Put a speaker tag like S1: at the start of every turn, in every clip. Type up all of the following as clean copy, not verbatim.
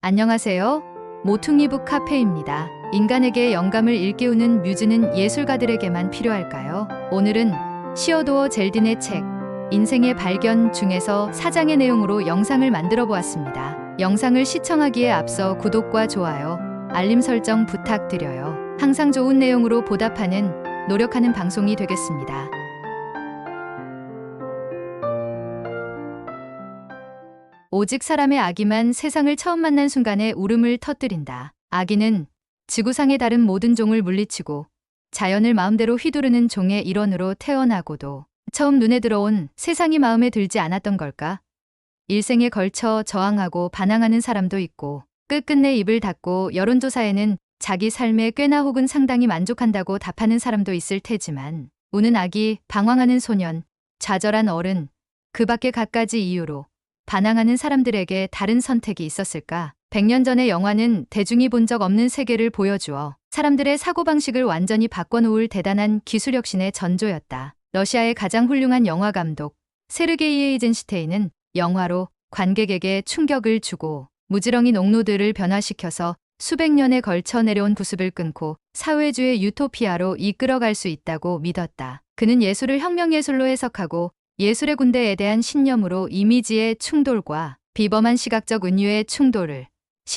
S1: 안녕하세요. 모퉁이북 카페입니다. 인간에게 영감을 일깨우는 뮤즈는 예술가들에게만 필요할까요? 오늘은 시어도어 젤딘의 책 인생의 발견 중에서 4장의 내용으로 영상을 만들어 보았습니다. 영상을 시청하기에 앞서 구독과 좋아요, 알림 설정 부탁드려요. 항상 좋은 내용으로 보답하는 노력하는 방송이 되겠습니다. 오직 사람의 아기만 세상을 처음 만난 순간에 울음을 터뜨린다. 아기는 지구상의 다른 모든 종을 물리치고 자연을 마음대로 휘두르는 종의 일원으로 태어나고도 처음 눈에 들어온 세상이 마음에 들지 않았던 걸까? 일생에 걸쳐 저항하고 반항하는 사람도 있고 끝끝내 입을 닫고 여론조사에는 자기 삶에 꽤나 혹은 상당히 만족한다고 답하는 사람도 있을 테지만 우는 아기, 방황하는 소년, 좌절한 어른, 그 밖의 갖가지 이유로 반항하는 사람들에게 다른 선택이 있었을까? 100년 전의 영화는 대중이 본 적 없는 세계를 보여주어 사람들의 사고방식을 완전히 바꿔놓을 대단한 기술혁신의 전조였다. 러시아의 가장 훌륭한 영화 감독 세르게이 에이젠슈테인은 영화로 관객에게 충격을 주고 무지렁이 농노들을 변화시켜서 수백 년에 걸쳐 내려온 구습을 끊고 사회주의 유토피아로 이끌어갈 수 있다고 믿었다. 그는 예술을 혁명예술로 해석하고 예술의 군대에 대한 신념으로 이미지의 충돌과 비범한 시각적 은유의 충돌을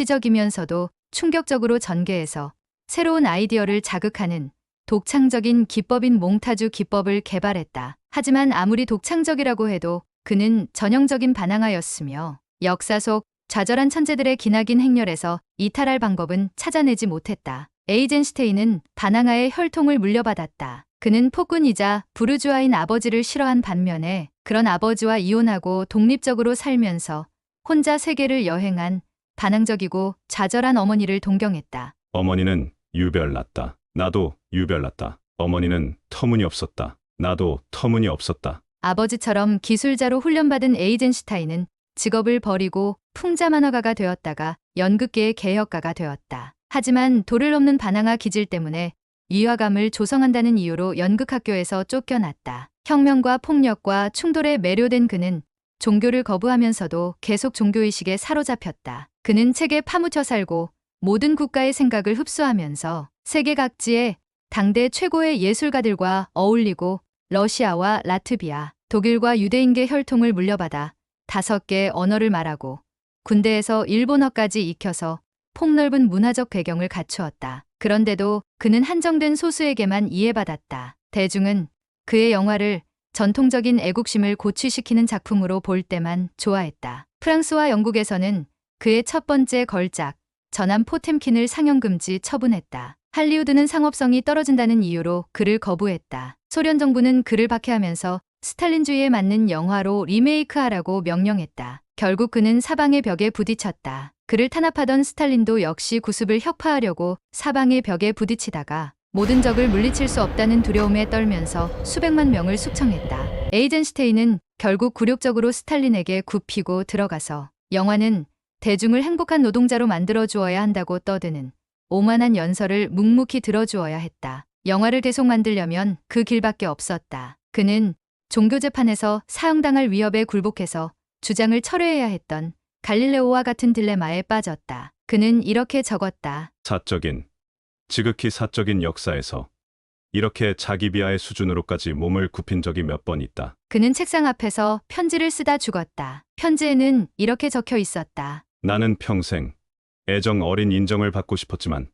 S1: 시적이면서도 충격적으로 전개해서 새로운 아이디어를 자극하는 독창적인 기법인 몽타주 기법을 개발했다. 하지만 아무리 독창적이라고 해도 그는 전형적인 반항아였으며 역사 속 좌절한 천재들의 기나긴 행렬에서 이탈할 방법은 찾아내지 못했다. 에이젠슈테인은 반항아의 혈통을 물려받았다. 그는 폭군이자 부르주아인 아버지를 싫어한 반면에 그런 아버지와 이혼하고 독립적으로 살면서 혼자 세계를 여행한 반항적이고 좌절한 어머니를 동경했다.
S2: 어머니는 유별났다. 나도 유별났다. 어머니는 터무니없었다. 나도 터무니없었다.
S1: 아버지처럼 기술자로 훈련받은 에이젠슈타인은 직업을 버리고 풍자 만화가가 되었다가 연극계의 개혁가가 되었다. 하지만 도를 넘는 반항아 기질 때문에 위화감을 조성한다는 이유로 연극학교에서 쫓겨났다. 혁명과 폭력과 충돌에 매료된 그는 종교를 거부하면서도 계속 종교의식에 사로잡혔다. 그는 책에 파묻혀 살고 모든 국가의 생각을 흡수하면서 세계 각지의 당대 최고의 예술가들과 어울리고 러시아와 라트비아, 독일과 유대인계 혈통을 물려받아 5개 언어를 말하고 군대에서 일본어까지 익혀서 폭넓은 문화적 배경을 갖추었다. 그런데도 그는 한정된 소수에게만 이해받았다. 대중은 그의 영화를 전통적인 애국심을 고취시키는 작품으로 볼 때만 좋아했다. 프랑스와 영국에서는 그의 첫 번째 걸작 전함 포템킨을 상영금지 처분했다. 할리우드는 상업성이 떨어진다는 이유로 그를 거부했다. 소련 정부는 그를 박해하면서 스탈린주의에 맞는 영화로 리메이크하라고 명령했다. 결국 그는 사방의 벽에 부딪혔다. 그를 탄압하던 스탈린도 역시 구습을 혁파하려고 사방의 벽에 부딪히다가 모든 적을 물리칠 수 없다는 두려움에 떨면서 수백만 명을 숙청했다. 에이젠슈테인은 결국 굴욕적으로 스탈린에게 굽히고 들어가서 영화는 대중을 행복한 노동자로 만들어 주어야 한다고 떠드는 오만한 연설을 묵묵히 들어주어야 했다. 영화를 계속 만들려면 그 길밖에 없었다. 그는 종교재판에서 사형당할 위협에 굴복해서 주장을 철회해야 했던 갈릴레오와 같은 딜레마에 빠졌다. 그는 이렇게 적었다.
S2: 사적인, 지극히 사적인 역사에서 이렇게 자기 비하의 수준으로까지 몸을 굽힌 적이 몇 번 있다.
S1: 그는 책상 앞에서 편지를 쓰다 죽었다. 편지에는 이렇게 적혀 있었다.
S2: 나는 평생 애정 어린 인정을 받고 싶었지만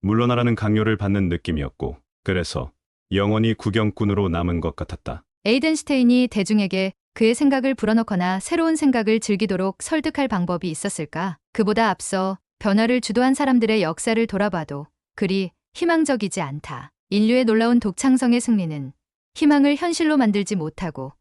S2: 물러나라는 강요를 받는 느낌이었고 그래서 영원히 구경꾼으로 남은 것 같았다.
S1: 에이젠슈테인이 대중에게 그의 생각을 불어넣거나 새로운 생각을 즐기도록 설득할 방법이 있었을까? 그보다 앞서 변화를 주도한 사람들의 역사를 돌아봐도 그리 희망적이지 않다. 인류의 놀라운 독창성의 승리는 희망을 현실로 만들지 못하고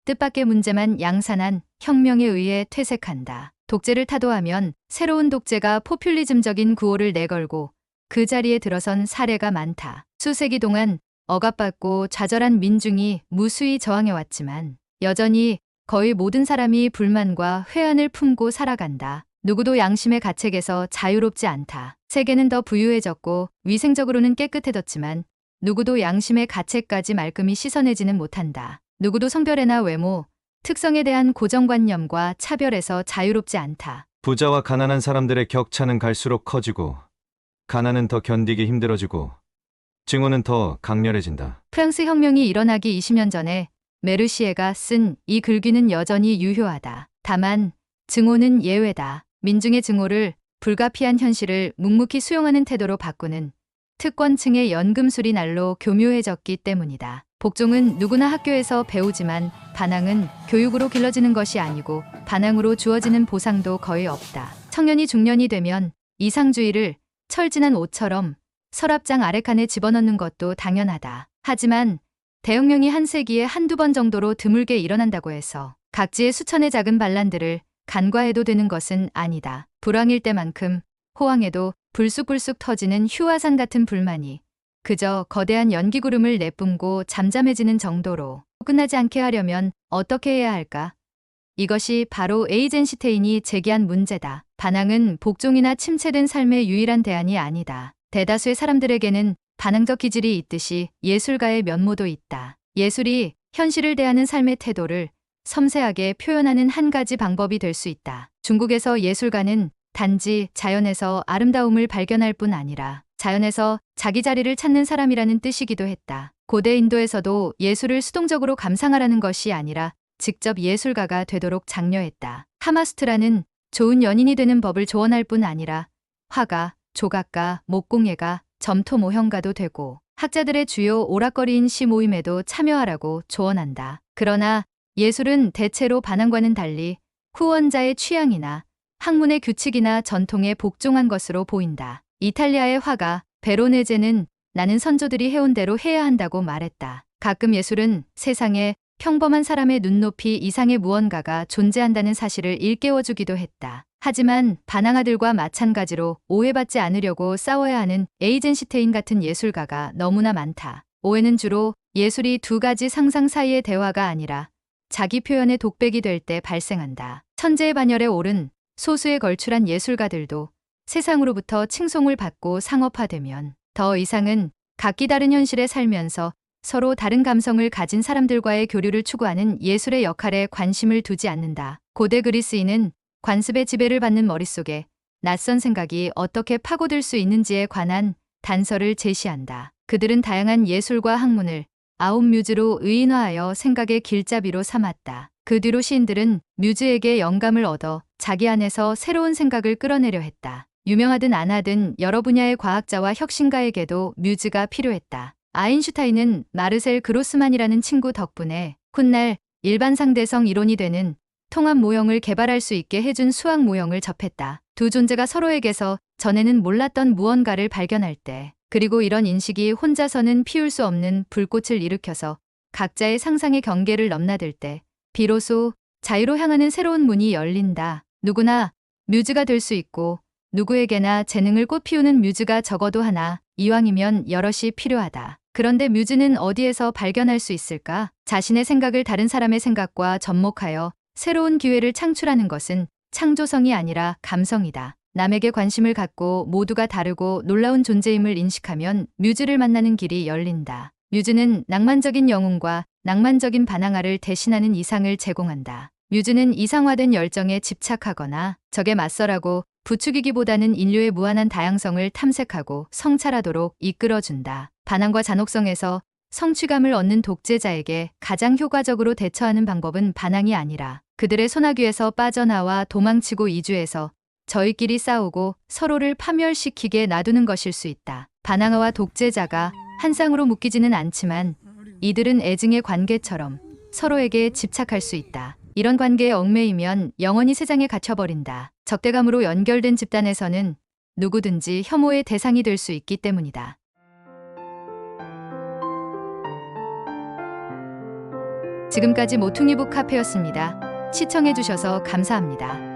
S1: 뜻밖의 문제만 양산한 혁명에 의해 퇴색한다. 독재를 타도하면 새로운 독재가 포퓰리즘적인 구호를 내걸고 그 자리에 들어선 사례가 많다. 수세기 동안 억압받고 좌절한 민중이 무수히 저항해왔지만 여전히 거의 모든 사람이 불만과 회한을 품고 살아간다. 누구도 양심의 가책에서 자유롭지 않다. 세계는 더 부유해졌고 위생적으로는 깨끗해졌지만 누구도 양심의 가책까지 말끔히 씻어내지는 못한다. 누구도 성별애나 외모, 특성에 대한 고정관념과 차별에서 자유롭지 않다.
S3: 부자와 가난한 사람들의 격차는 갈수록 커지고 가난은 더 견디기 힘들어지고 증오는 더 강렬해진다.
S1: 프랑스 혁명이 일어나기 20년 전에 메르시에가 쓴 이 글귀는 여전히 유효하다. 다만 증오는 예외다. 민중의 증오를 불가피한 현실을 묵묵히 수용하는 태도로 바꾸는 특권층의 연금술이 날로 교묘해졌기 때문이다. 복종은 누구나 학교에서 배우지만 반항은 교육으로 길러지는 것이 아니고 반항으로 주어지는 보상도 거의 없다. 청년이 중년이 되면 이상주의를 철진한 옷처럼 서랍장 아래칸에 집어넣는 것도 당연하다. 하지만 대혁명이 한 세기에 한두 번 정도로 드물게 일어난다고 해서 각지의 수천의 작은 반란들을 간과해도 되는 것은 아니다. 불황일 때만큼 호황에도 불쑥불쑥 터지는 휴화산 같은 불만이 그저 거대한 연기구름을 내뿜고 잠잠해지는 정도로 끝나지 않게 하려면 어떻게 해야 할까? 이것이 바로 에이젠시테인이 제기한 문제다. 반항은 복종이나 침체된 삶의 유일한 대안이 아니다. 대다수의 사람들에게는 반항적 기질이 있듯이 예술가의 면모도 있다. 예술이 현실을 대하는 삶의 태도를 섬세하게 표현하는 한 가지 방법이 될 수 있다. 중국에서 예술가는 단지 자연에서 아름다움을 발견할 뿐 아니라 자연에서 자기 자리를 찾는 사람이라는 뜻이기도 했다. 고대 인도에서도 예술을 수동적으로 감상하라는 것이 아니라 직접 예술가가 되도록 장려했다. 카마수트라는 좋은 연인이 되는 법을 조언할 뿐 아니라 화가, 조각가, 목공예가, 점토 모형가도 되고 학자들의 주요 오락거리인 시 모임에도 참여하라고 조언한다. 그러나 예술은 대체로 반항과는 달리 후원자의 취향이나 학문의 규칙이나 전통에 복종한 것으로 보인다. 이탈리아의 화가 베로네제는 나는 선조들이 해온 대로 해야 한다고 말했다. 가끔 예술은 세상에 평범한 사람의 눈높이 이상의 무언가가 존재한다는 사실을 일깨워주기도 했다. 하지만 반항아들과 마찬가지로 오해받지 않으려고 싸워야 하는 에이젠시테인 같은 예술가가 너무나 많다. 오해는 주로 예술이 두 가지 상상 사이의 대화가 아니라 자기 표현의 독백이 될 때 발생한다. 천재의 반열에 오른 소수의 걸출한 예술가들도 세상으로부터 칭송을 받고 상업화되면 더 이상은 각기 다른 현실에 살면서 서로 다른 감성을 가진 사람들과의 교류를 추구하는 예술의 역할에 관심을 두지 않는다. 고대 그리스인은 관습의 지배를 받는 머릿속에 낯선 생각이 어떻게 파고들 수 있는지에 관한 단서를 제시한다. 그들은 다양한 예술과 학문을 아홉 뮤즈로 의인화하여 생각의 길잡이로 삼았다. 그 뒤로 시인들은 뮤즈에게 영감을 얻어 자기 안에서 새로운 생각을 끌어내려 했다. 유명하든 안 하든 여러 분야의 과학자와 혁신가에게도 뮤즈가 필요했다. 아인슈타인은 마르셀 그로스만이라는 친구 덕분에 훗날 일반 상대성 이론이 되는 통합 모형을 개발할 수 있게 해준 수학 모형을 접했다. 두 존재가 서로에게서 전에는 몰랐던 무언가를 발견할 때, 그리고 이런 인식이 혼자서는 피울 수 없는 불꽃을 일으켜서 각자의 상상의 경계를 넘나들 때 비로소 자유로 향하는 새로운 문이 열린다. 누구나 뮤즈가 될 수 있고 누구에게나 재능을 꽃피우는 뮤즈가 적어도 하나, 이왕이면 여럿이 필요하다. 그런데 뮤즈는 어디에서 발견할 수 있을까? 자신의 생각을 다른 사람의 생각과 접목하여 새로운 기회를 창출하는 것은 창조성이 아니라 감성이다. 남에게 관심을 갖고 모두가 다르고 놀라운 존재임을 인식하면 뮤즈를 만나는 길이 열린다. 뮤즈는 낭만적인 영웅과 낭만적인 반항아를 대신하는 이상을 제공한다. 뮤즈는 이상화된 열정에 집착하거나 적에 맞서라고 부추기기보다는 인류의 무한한 다양성을 탐색하고 성찰하도록 이끌어준다. 반항과 잔혹성에서 성취감을 얻는 독재자에게 가장 효과적으로 대처하는 방법은 반항이 아니라 그들의 소나귀에서 빠져나와 도망치고 이주해서 저희끼리 싸우고 서로를 파멸시키게 놔두는 것일 수 있다. 반항아와 독재자가 한 쌍으로 묶이지는 않지만 이들은 애증의 관계처럼 서로에게 집착할 수 있다. 이런 관계에 얽매이면 영원히 세상에 갇혀버린다. 적대감으로 연결된 집단에서는 누구든지 혐오의 대상이 될 수 있기 때문이다. 지금까지 모퉁이북 카페였습니다. 시청해주셔서 감사합니다.